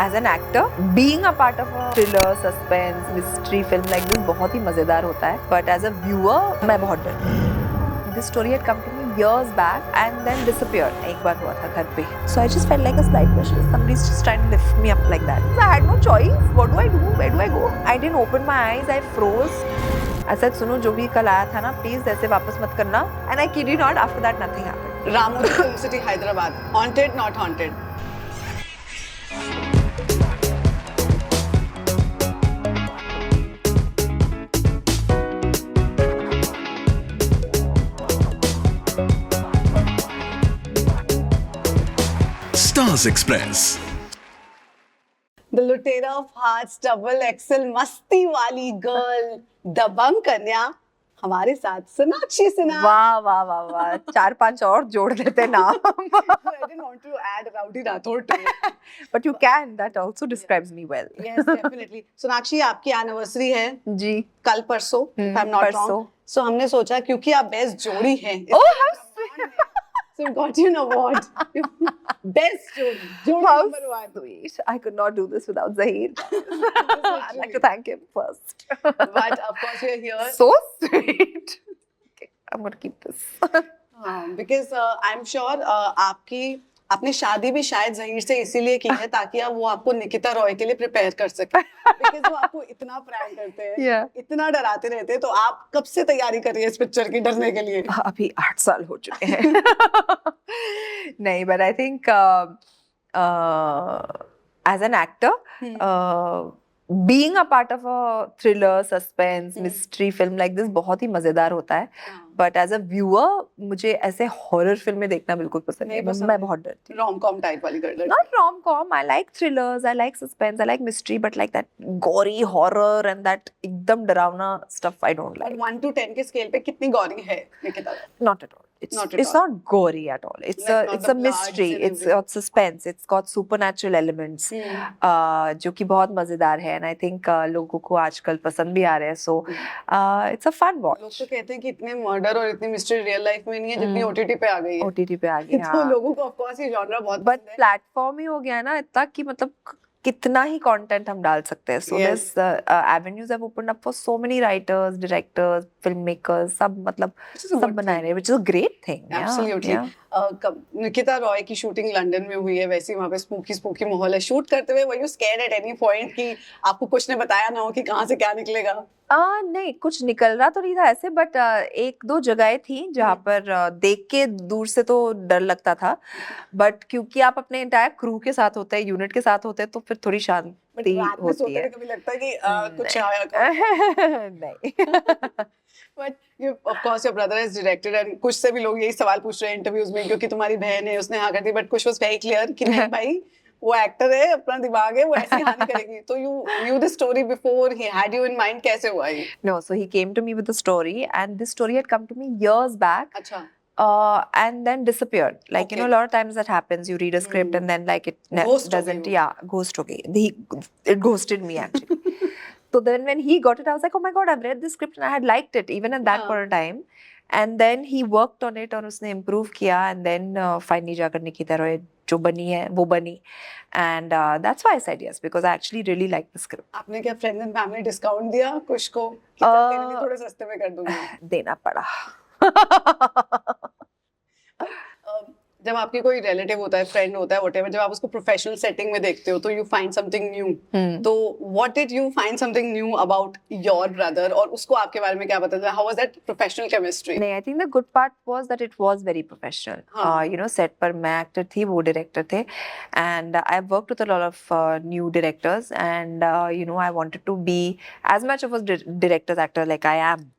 As an actor, being a part of a thriller, suspense, mystery film like this बहुत ही मजेदार होता है. But as a viewer, मैं बहुत डरती हूँ. This story had come to me years back and then disappeared. एक बार हुआ था घर पे. So I just felt like a slight pressure. Somebody's just trying to lift me up like that. So I had no choice. What do I do? Where do I go? I didn't open my eyes. I froze. I said, सुनो जो भी कल आया था ना, please ऐसे वापस मत करना. And I kid you not, after that nothing happened. Ramoji Film City, Hyderabad. Haunted, not haunted. Stars Express. The Lutera of Hearts, double XL मस्ती वाली गर्ल, दबंग कन्या हमारे साथ सोनाक्षी सिन्हा. वाह वाह वाह वाह, 4-5 और जोड़ देते नाम. I didn't want to add Rowdy Rathore to it. But you can. That also describes me well. Yes, definitely. Sonakshi आपकी एनिवर्सरी है जी. कल परसों, if I'm not परसों. wrong. So हमने सोचा क्योंकि आप बेस्ट जोड़ी हैं. Oh, how sweet. So you got you an award. Best जोड़ी How number 1. sweet. I could not do this without Zahir. I'd like to thank him first. But of course we are here. So sweet. Okay, I'm going to keep this. Because I'm sure आपने शादी भी शायद जहीर से इसीलिए की है ताकि वो आपको निकिता रॉय के लिए प्रिपेयर कर सके. Because वो आपको इतना प्रैंक करते हैं, Yeah. इतना डराते रहते हैं, तो आप कब से तैयारी कर रही है इस पिक्चर की डरने के लिए? अभी 8 साल हो चुके हैं. नहीं, but I think as an actor, being a part of a thriller, suspense, mystery film like this बहुत ही मजेदार होता है. But as a viewer, मुझे ऐसे horror फिल्में देखना बिल्कुल पसंद नहीं. मैं बहुत डरती हूँ. rom-com टाइप वाली कर Not rom-com. I like thrillers. I like suspense. I like mystery. But like that gory horror and that एकदम डरावना stuff, I don't like. 1 to 10 के स्केल पे कितनी गौरी है Nikita? Not at all. It's Not at it's all. not gory at all. It's Like not it's the a bloods mystery. and It's everything. got suspense. It's got supernatural elements. जो कि बहुत मजेदार है. And I think लोगों को आजकल पसंद भी आ रहे हैं. So it's a fun watch. लोग तो कहते हैं कि इतने मर्डर और इतनी मिस्ट्री रियल लाइफ में नहीं है जितनी OTT पे आ गई है. OTT पे आ गई. तो लोगों को ऑफ कोर्स ये जॉनरा बहुत बट पसंद है. प्लेटफॉर्म ही हो गया ना इतना कि मतलब कितना ही कंटेंट हम डाल सकते हैं. सो Yes. This avenues have opened up for so many writers, directors, filmmakers, सब मतलब Which is a सब good बना रहे हैं, which is a great thing. Yeah, Absolutely. yeah. Nikita Roy की शूटिंग लंदन में हुई है, वैसे ही वहाँ पे स्पूकी माहौल है. शूट करते हुए were you scared at any point कि आपको कुछ ने बताया ना हो कि कहाँ से क्या निकलेगा? नहीं, कुछ निकल रहा तो नहीं था ऐसे, बट 1-2 जगहें थी जहाँ पर देख के दूर से तो डर लगता था, बट क्योंकि आप अपने एंटायर क्रू के साथ होते हैं, यूनिट के साथ होते हैं, तो फिर थोड़ी बट शांति रात में होती सोते है. हुए कभी लगता है कि कुछ नहीं. आया. नहीं. But you of course your brother is directed and कुछ से भी लोग यही सवाल पूछ रहे हैं इंटरव्यूज में क्योंकि तुम्हारी बहन है उसने हाँ कर दी, बट कुछ वाज वेरी क्लियर कि नहीं भाई वो एक्टर है, अपना दिमाग है, वो ऐसे हाँ नहीं करेगी. तो you new the story before he had you in mind, कैसे हुआ ये? No, so he came to me with the story, and this story had come to me years back. अच्छा. And then disappeared. Like, you know, a lot of times that happens. You read a script and then like it Ghost हो doesn't, गई वो. yeah, ghost हो गई. It ghosted me actually. So then when he got it, I was like, oh my God, I've read this script and I had liked it even at that point of time. And then he worked on it और उसने improve किया, and then finally जाकर निकिता रॉय जो बनी है वो बनी. And that's why I said yes, because I actually really liked the script. आपने क्या फ्रेंड्स एंड फैमिली डिस्काउंट दिया कुछ को कि चल तेरे लिए थोड़े सस्ते में कर दूंगी? देना पड़ा. जब आपकी कोई रिलेटिव होता है, फ्रेंड होता है, व्हाटएवर, जब आप उसको प्रोफेशनल सेटिंग में देखते हो तो यू फाइंड समथिंग न्यू. तो what did you find something knew about your brother, और उसको आपके बारे में क्या पता था? How was that professional chemistry? नहीं, I think the good part was that it was very professional. हाँ. You know, set पर मैं एक्टर थी, वो डायरेक्टर थे, and I've worked with a lot of new directors, and you know, I wanted to be as much of a director's actor like I am.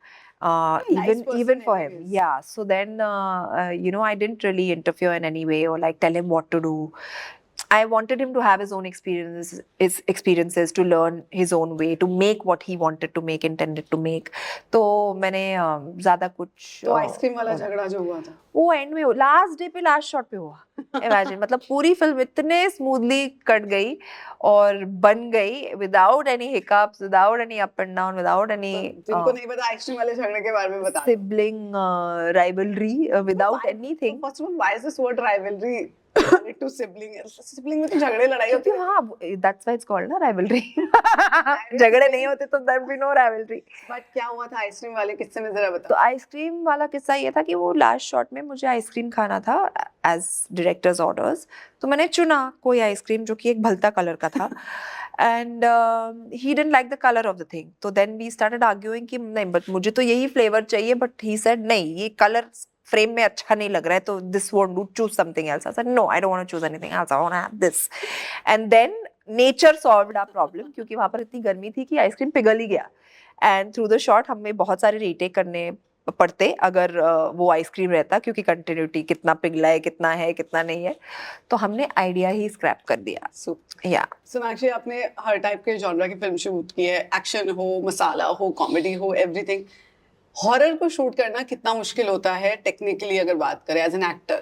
Nice person Even for him, anyways. yeah. So then you know, I didn't really interfere in any way or like tell him what to do. I wanted him to have his own experiences to learn his own way, to make what he wanted to make, intended to make. तो मैंने ज़्यादा कुछ तो ice cream वाला झगड़ा जो हुआ था वो एंड में लास्ट डे पे लास्ट शॉट पे हुआ. इमेजिन, मतलब पूरी फिल्म इतने स्मूथली कट गई और बन गई without any hiccups, without any up and down, without any जिनको नहीं पता आइसक्रीम वाले झगड़े के बारे में बता. Sibling rivalry, without anything. First of all, why is this word rivalry? Two sibling में तो झगड़े लड़ाई होती क्योंकि है, हाँ, that's why it's called ना rivalry. झगड़े नहीं होते तो there would be no rivalry. But क्या हुआ था आइसक्रीम वाले किस्से में, जरा तो बताओ. आइसक्रीम वाला किस्सा ये था कि वो लास्ट शॉट में मुझे आइसक्रीम खाना था एज डायरेक्टर्स ऑर्डर्स, तो मैंने चुना कोई आइसक्रीम जो कि एक भलता कलर का था and he didn't like the colour of the thing. तो देन वी स्टार्टेड आर्ग्यूइंग कि नहीं बट मुझे तो यही फ्लेवर चाहिए, बट ही सेड नहीं ये कलर फ्रेम में अच्छा नहीं लग रहा है, तो this won't do, choose something else. I said no, I don't want to choose anything else, I want to have this. And then nature solved our problem, क्योंकि वहां पर इतनी गर्मी थी कि आइसक्रीम पिघल ही गया. एंड थ्रू द शॉट हमें बहुत सारे रीटेक करने पड़ते अगर वो आइसक्रीम रहता, क्योंकि कंटिन्यूटी कितना पिघला है, कितना है, कितना नहीं है, तो हमने आइडिया ही स्क्रैप कर दिया. या सोनाक्षी, आपने हर टाइप के जॉनरा की फिल्म शूट की है, एक्शन हो, मसाला हो, कॉमेडी हो, एवरीथिंग. हॉरर को शूट करना कितना मुश्किल होता है टेक्निकली, अगर बात करें as an actor?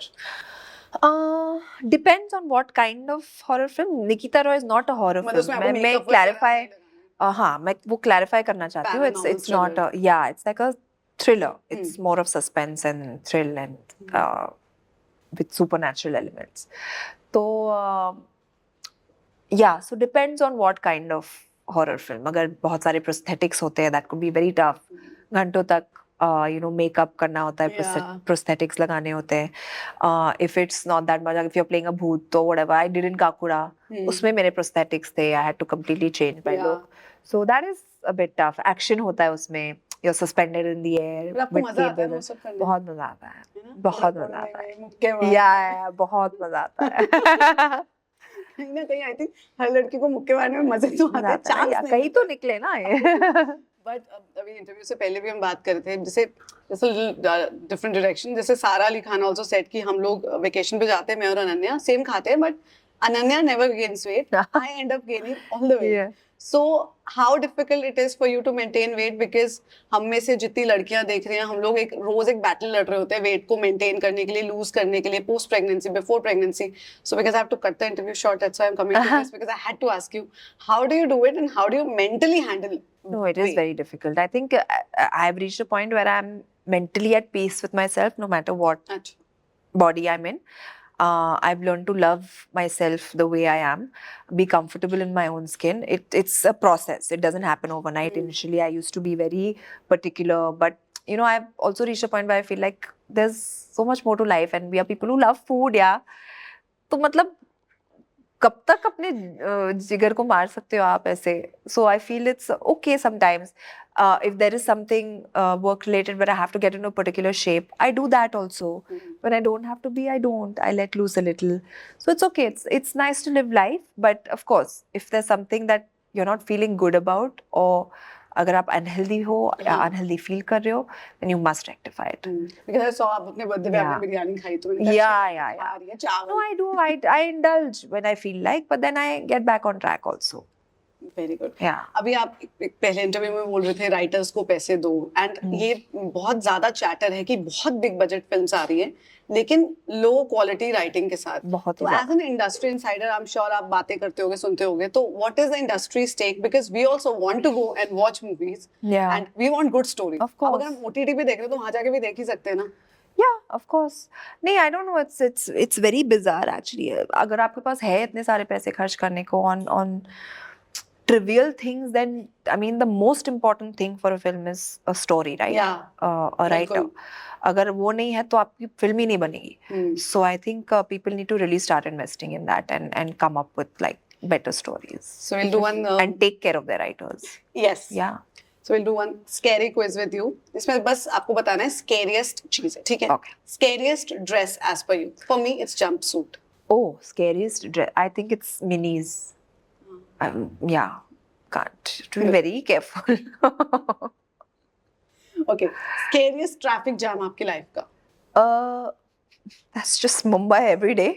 Depends on what kind of horror film. Nikita Roy is not a horror मतलब उसमें फिल्म. आपको मैं makeup क्लैरिफाई, वगैरह हाँ मैं वो क्लैरिफाई करना चाहती हूँ. Paranormal it's not thriller. या it's like a thriller. It's more of suspense and thrill and with supernatural elements. So yeah, so depends on what kind of horror film. अगर बहुत सारे prosthetics होते हैं, that could be very tough. घंटों तक makeup करना होता है, Yeah. prosthetics लगाने होते हैं. If it's not that much, if you're playing a भूत, तो whatever I did in Kakura, उसमें मेरे prosthetics थे. I had to completely change my look. So that is a bit tough. Action होता है उसमें. You're suspended in the air. पर आपको मजा आता है वो सब करने में? बहुत मजा आता है. है ना? बहुत थोड़ा मजा आता है. थोड़ा मुक्के मारने या बहुत मजा आता है. कहीं ना कहीं आई थिंक हर लड़की को मुक्के मारने में मजे तो आते मजा हैं, आता है. चांस या नहीं कहीं तो निकले ना ये. बट अभी इंटरव्यू से पहले भी हम बात कर रहे थे, जैसे डिफरेंट डायरेक्शन, जैसे सारा अली खान आल्सो सेड कि हम लोग वेकेशन पे जाते हैं, मैं और अनन्या सेम खाते हैं, but Ananya never gains weight, I end up gaining all the way. Yeah. So how difficult it is for you to maintain weight, because हम में से जितनी लड़कियां देख रही हैं, हम लोग एक रोज एक बैटल लड़ रहे होते हैं वेट को मेंटेन करने के लिए, लूज करने के लिए, post pregnancy, before pregnancy. So because I have to cut the interview short, that's why I am coming to this, because I had to ask you how do you do it and how do you mentally handle. No, it is very difficult. I think I've reached a point where I'm mentally at peace with myself, no matter what अच्छा. body I'm in. I've learned to love myself the way I am, be comfortable in my own skin. It's a process. It doesn't happen overnight. Initially, I used to be very particular, but I've also reached a point where I feel like there's so much more to life, and we are people who love food. Yeah, तो मतलब कब तक अपने जिगर को मार सकते हो आप ऐसे? So I feel it's okay sometimes. If there is something work related where I have to get into a particular shape, I do that also. When I don't have to be, I don't. I let loose a little. So it's okay. It's nice to live life, but of course, if there's something that you're not feeling good about, or अगर आप unhealthy हो या unhealthy feel कर रहे हो, then you must rectify it. Because I saw आप अपने birthday पे आपने बिरयानी खाई, तो मैंने कहा Yeah. खा रही है चावल. No, I do. I indulge when I feel like, but then I get back on track also. Very good. Yeah. अभी आप एक पहले इंटरव्यू में बोल रहे थे राइटर्स को पैसे दो, एंड ये बहुत ज्यादा चैटर है कि बहुत बिग बजट फिल्म्स आ रही हैं लेकिन लो क्वालिटी राइटिंग के साथ. बहुत ही तो as an industry insider, I am sure आप बातें करते होगे, सुनते होगे, तो what is the industry stake, because we also want to go and watch movies Yeah. And we want good story. Of course. अगर हम ओटीटी पे देख रहे हैं तो वहां जाके भी देख ही सकते हैं ना. Yeah, of course. नहीं, I don't know. It's very bizarre actually. अगर आपके पास है इतने सारे पैसे खर्च करने को on trivial things, then I mean the most important thing for a film is a story, right? Yeah. A writer. अगर वो नहीं है तो आपकी फिल्म ही नहीं बनेगी. So I think people need to really start investing in that and come up with like better stories. So we'll do one And take care of their writers. yes. Yeah. So we'll do one scary quiz with you. इसमें बस आपको बताना है scariest चीज है, ठीक है? Okay. Scariest dress as per you. For me, it's jumpsuit. Oh, scariest dress. I think it's minis. Yeah, can't. To be very careful. Okay. Scariest traffic jam आपकी life का. That's just Mumbai every day.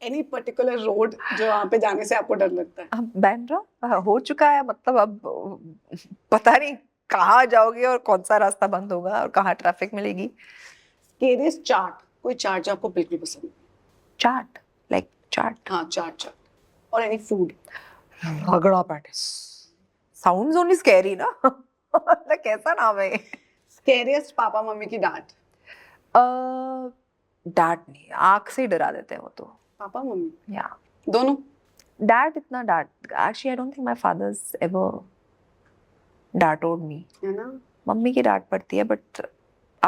Any particular road जो वहाँ पे जाने से आपको डर लगता है? बैंड्रा हो चुका है, मतलब अब पता नहीं कहाँ जाओगे और कौन सा रास्ता बंद होगा और कहाँ ट्रैफिक मिलेगी. Scariest chart. कोई चार्ट जो आपको बिल्कुल पसंद नहीं? चाट, like चाट. हाँ, चार्ट. और any food. रगड़ा पैटिस. Sounds only scary ना? मतलब कैसा नाम है? Scariest पापा मम्मी की डांट. डांट नहीं, आँख से ही डरा देते हैं वो तो. Papa mummy Yeah. दोनों? Dad इतना डांट, actually I don't think my father's ever डांटोड me. है ना? मम्मी की डांट पड़ती है, but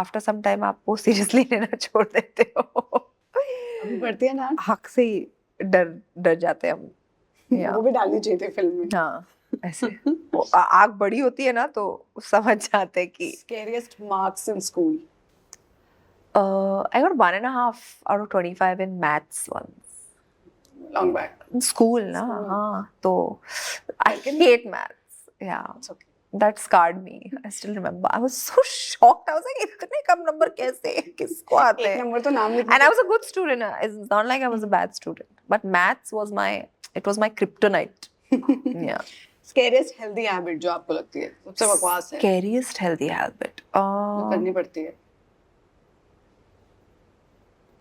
after some time आप वो seriously लेना छोड़ देते हो. अभी पढ़ती है ना? हक से ही डर जाते हैं हम. Yeah. वो भी डालनी चाहिए थी फिल्म में. हाँ, ऐसे वो आँख बड़ी होती है ना तो समझ जाते हैं कि Scariest marks in school? I got 1.5 out of 25 in maths once. Long back. In school ना, हाँ, तो I hate maths. Yeah, It's okay. that scarred me. I still remember. I was so shocked. I was like, इतने कम number कैसे? किसको आते एक हैं? Number तो नाम लिख And I was a good student. It's not like I was a bad student. But maths was my kryptonite. Yeah. Scariest healthy habit जो आपको लगती है सबसे बकवास है, Scariest healthy habit. जो करनी पड़ती है?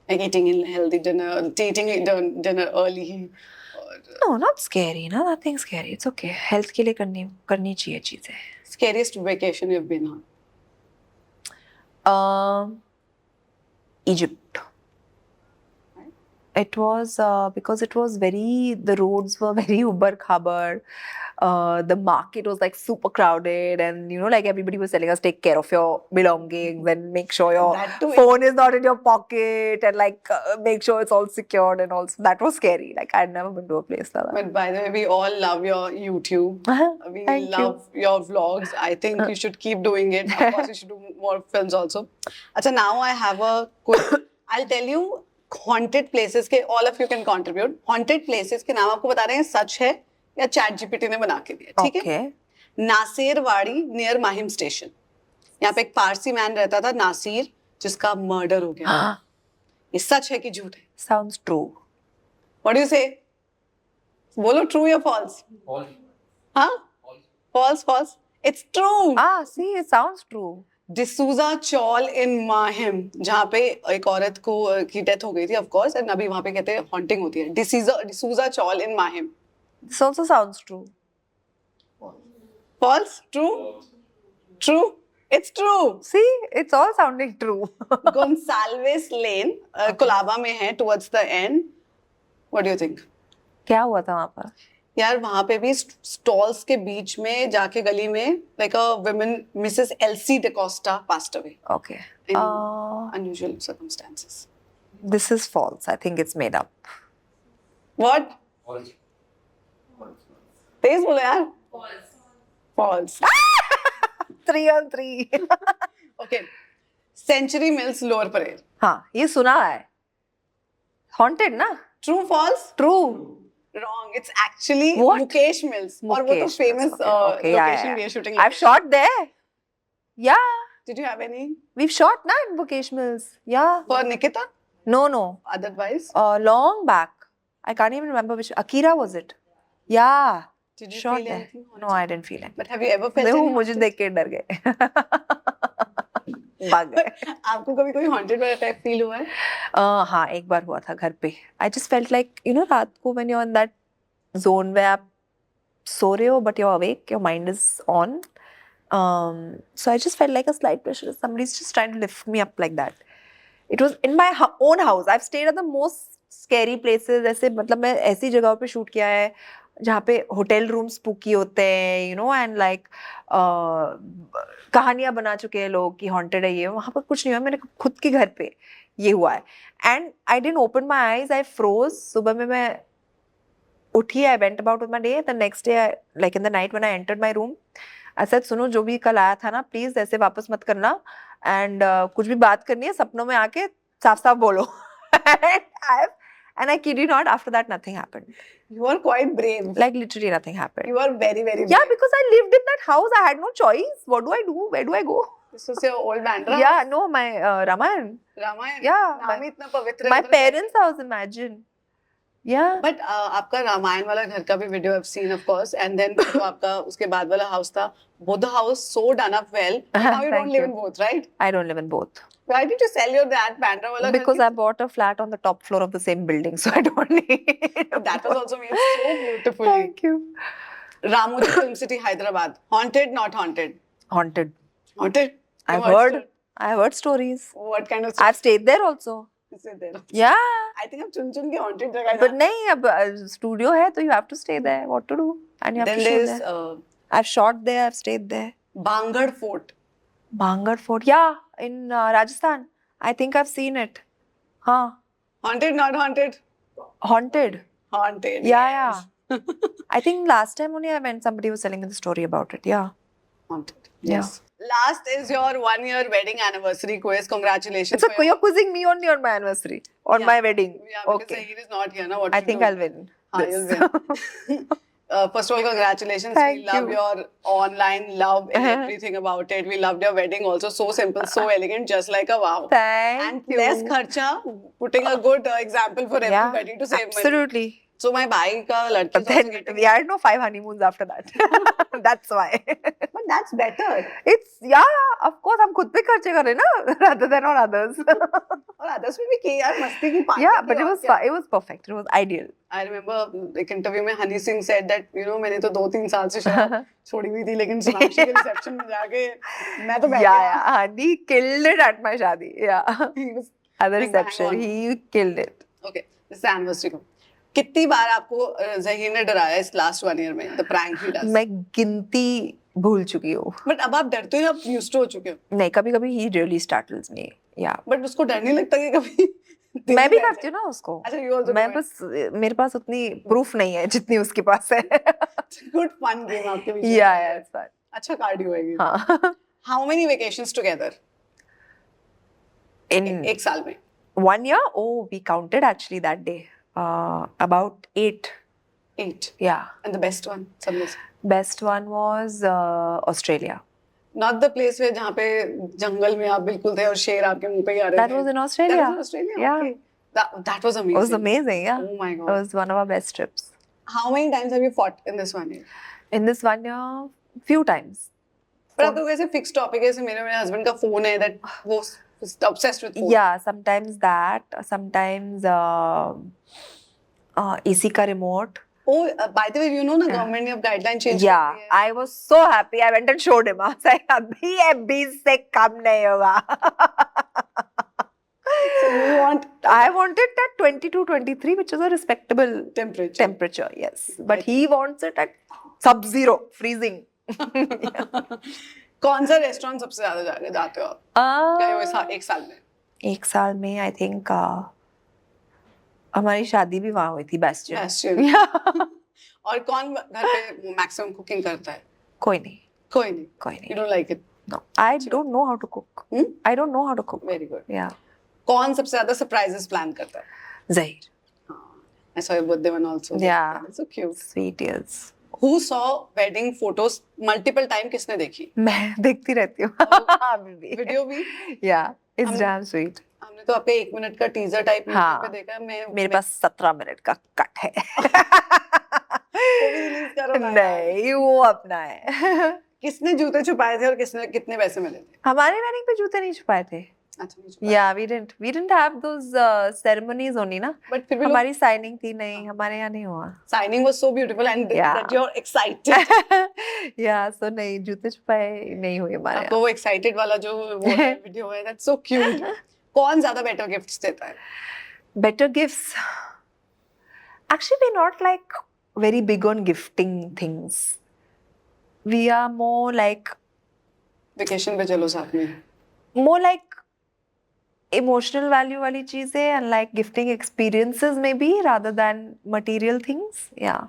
Like eating a healthy dinner, eating dinner early. No, not scary. No, nothing scary. It's okay. Health के लिए करनी चाहिए चीजें. Scariest vacation you've been on? Egypt. It was because the roads were very uber khabar. The market was like super crowded, and like everybody was telling us, take care of your belongings and make sure your That too. phone is not in your pocket, and like make sure it's all secured and all. So that was scary. Like I'd never been to a place like that. But by the way, we all love your YouTube. We Thank love your vlogs. I think you should keep doing it. Of course, you should do more films also. Acha, now I have a quick. I'll tell you haunted places के all of you can contribute. Haunted places के नाम आपको बता रहे हैं, सच है या chat GPT ने बना के दिया, ठीक है? Okay. Nasirwadi near Mahim station. यहाँ पे एक पारसी मैन रहता था नासिर, जिसका मर्डर हो गया. ये सच है कि झूठ है? Sounds true. What do you say? बोलो true या false? False. हाँ? False. It's true. See, it sounds true. D'Souza चौल इन माहिम, जहाँ पे एक औरत को की डेथ हो गई थी, ऑफ कोर्स, एंड अभी वहाँ पे कहते हैं हॉन्टिंग होती है. डिसूजा चौल इन Mahim. This also sounds true. False? True? It's true. See, it's all sounding true. Gonsalves Lane, Colaba में है, towards the end. What do you think? क्या हुआ था वहाँ पर? यार वहाँ पे भी स्टॉल्स के बीच में जाके गली में like a woman, Mrs. Elsie DeCosta passed away Okay. in unusual circumstances. This is false. I think it's made up. What? False. तेज बोलो यार. False. 3 on 3. Okay. Century Mills Lower Parade. हाँ, ये सुना है. Haunted ना? True, false? True. Wrong. It's actually What? Mukesh Mills. और वो तो Mukesh famous Mills. Okay, yeah, location yeah. भी है shooting. I've shot there. Yeah. Did you have any? We've shot na in Mukesh Mills. Yeah. For Nikita? No. Otherwise? Long back. I can't even remember which. Akira was it? Yeah. Did you Shot feel there. anything? No, I didn't feel it. But have you ever felt देखो any मुझे haunted? देख के डर गए. भाग गए. आपको कभी कोई haunted वाला type feel हुआ है? हाँ, एक बार हुआ था घर पे. I just felt like रात को when you're in that zone where आप सो रहे हो but you're awake, your mind is on. So I just felt like a slight pressure. Somebody's just trying to lift me up like that. It was in my own house. I've stayed at the most scary places. ऐसे मतलब मैं ऐसी जगहों पे shoot किया है जहाँ पे होटल रूम स्पूकी होते हैं, and like कहानियाँ बना चुके हैं लोग कि haunted है ये. वहाँ पर कुछ नहीं हुआ. मेरे खुद के घर पे ये हुआ है. And I didn't open my eyes. I froze. सुबह में मैं उठी. I went about with my day. The next day, like in the night when I entered my room, I said, सुनो जो भी कल आया था ना, प्लीज ऐसे वापस मत करना. And कुछ भी बात करनी है सपनों में आके साफ बोलो. And I kid you not, after that nothing happened. You are quite brave. Like literally nothing happened. You are very, very brave. Yeah, because I lived in that house. I had no choice. What do I do? Where do I go? This was your old Bandra? Yeah, no, my Ramayan. Ramayan? Yeah, नाम ही इतना पवित्र है. My मतलब- parents' house, imagine. Yeah. But आपका रामायण वाला घर का भी video I've seen, of course, and then जो आपका उसके बाद वाला house था, both the house so done up well. But now you don't Thank live you. in both, right? I don't live in both. Why did you sell your that Bandra wala Because ghar? I bought a flat on the top floor of the same building, so I don't need. That was also made so beautifully. Thank you. Ramoji Film City, Hyderabad. Haunted, not haunted? Haunted. Haunted? You I've heard stories. What kind of I've stayed there also. Sit there. Yeah, I think अब चुन के haunted जगह but नहीं अब studio है तो you have to stay there. What to do? And you have Then to shoot there's there. I've shot there. I've stayed there. Bangad Fort. Bhangar Fort, yeah, in Rajasthan. I think I've seen it. Huh? Haunted, not haunted? Haunted. Haunted. Yeah, yeah. I think last time only I went, somebody was telling me the story about it. Yeah. Haunted. Yeah. Yes. Last is your 1-year wedding anniversary quiz. Congratulations. It's a, you're quizzing me only on my anniversary, on my wedding. Yeah, because Okay. Zahir is not here now. What I to think do? I'll win. हाँ, this. you'll win. First of all, congratulations. Thank we love you. your online love and everything about it. We loved your wedding also. So simple, so elegant, just like a wow. Thank And you. less kharcha, putting a good example for everybody to save money. Absolutely. So my bhai ka ladki is But also then getting we had no 5 honeymoons after that. That's why. But that's better. It's, yeah, of course, हम खुद पे खर्चे कर रहे हैं ना, rather than on others. और others में भी की यार मस्ती की party Yeah, की but it और was क्या. it was perfect. It was ideal. I remember एक इंटरव्यू में हनी सिंह said that मैंने तो 2-3 साल से शराब छोड़ी हुई थी लेकिन सोनाक्षी के रिसेप्शन में जाके मैं तो बैठ Yeah, गया. yeah. Honey killed it at my shadi. Yeah. He was At the like, bang reception, on. he killed it. Okay, this is anniversary को. कितनी बार आपको ज़हीर ने डराया इस last 1 year में? The prank he does. मैं गिनती भूल चुकी हूँ. But अब आप डरते हो, आप used to हो चुके हो. नहीं, कभी-कभी he really startles me. Yeah. But उसको डर नहीं लगता कि कभी दिल मैं भी में करती हूँ ना उसको. अच्छा, you also मैं do it. बस मेरे पास उतनी proof नहीं है जितनी उसके पास है. Good fun game आपके बीच में. Yeah, it's fun. अच्छा cardio है ये. हाँ. How many vacations together? In एक साल में. 1 year, oh, we counted actually that day. About 8. 8. Yeah. And the best one, सब में से. Best one was Australia. Not the place where जहाँ पे जंगल में आप बिल्कुल थे और शेर आपके मुंह पे ही आ रहे That थे. was in Australia. That was in Australia. Yeah. Okay. That was amazing. It was amazing, yeah. Oh my It god. was one of our best trips. How many times have you fought in this 1 year? In this 1 year, few times. पर आपको कैसे fix topic है? जैसे मेरे husband का phone है that वो obsessed with phone. Yeah, sometimes that. Sometimes AC का remote. Oh, by the way, you know ना government ने अब guideline change Yeah, कर दी है. I was so happy. I went and showed him. I was like, अभी 20 से कम नहीं होगा. So you want I wanted at 22, 23, which is a respectable temperature. temperature, yes. But he wants it at sub-zero, freezing. कौन सा restaurant सबसे ज्यादा जाते हो आप? गए हो एक साल में? एक साल में आई थिंक हमारी शादी भी वहाँ हुई थी, बेस्टियन. Bastion. और कौन घर पे मैक्सिमम कुकिंग करता है? कोई नहीं, कोई नहीं. कोई You नहीं. don't like it? No, I don't know how to cook. I don't know how to cook. Very good. Yeah. कौन सबसे ज्यादा सरप्राइजेस प्लान करता है? Zahir. I saw your birthday one also. Yeah. That's so cute. Sweet years. Who saw wedding photos multiple time? किसने देखी? मैं देखती रहती हूँ. अभी भी. वीडियो भी? Yeah, it's damn sweet. हमने तो आपके 1 मिनट का टीजर टाइप हाँ. पे देखा. मेरे पास 17 मिनट का कट है. वो भी रिलीज करो ना. नहीं, वो अपना है. किसने जूते छुपाए थे और किसने कितने पैसे मिले थे? हमारे वेडिंग पे जूते नहीं छुपाए थे. अच्छा नहीं छुपाए. Yeah, we didn't have those ceremonies only ना. But फिर भी लोग हमारी साइनिंग थी नहीं, हमारे यहाँ नहीं हुआ. signing was so beautiful and Yeah. that you're excited. Yeah, so नहीं, जूते छुपाए नहीं हुए हमारे आपको वो excited वाला जो वो वीडियो है, that's so cute. कौन ज्यादा better gifts देता है? यहाँ. Better gifts. Actually, we're not like very big on gifting things. We are more like Vacation पे चलो साथ में. more like emotional value वाली चीजें and like gifting experiences maybe rather than material things. Yeah.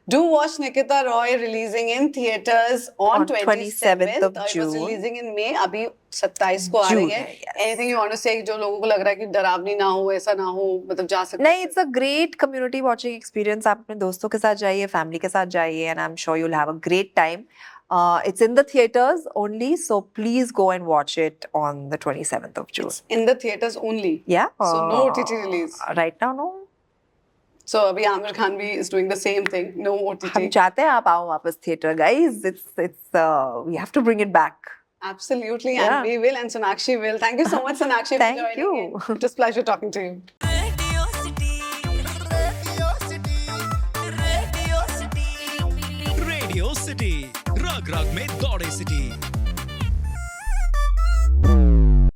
Do watch Nikita Roy releasing in theaters on 27th of It was June. releasing in May. अभी 27 को आ रही June है. है, yes. Anything you want to say जो लोगों को लग रहा है कि डरावनी ना हो, ऐसा ना हो, मतलब जा सकते नहीं, it's a great community watching experience. आप अपने दोस्तों के साथ जाइए, family के साथ जाइए, and I'm sure you'll have a great time. It's in the theaters only, so please go and watch it on the 27th of June. in the theaters only. Yeah. So no OTT release. Right now, no. So अभी आमिर खान भी is doing the same thing. No OTT. हम चाहते हैं आप आओ वापस theater, guys. It's we have to bring it back. Absolutely, Yeah. and we will, and Sonakshi will. Thank you so much, Sonakshi, Thank for joining you. in. It was a pleasure talking to you. Radio City. Radio City. Radio City. Radio city रग रग में दौड़े city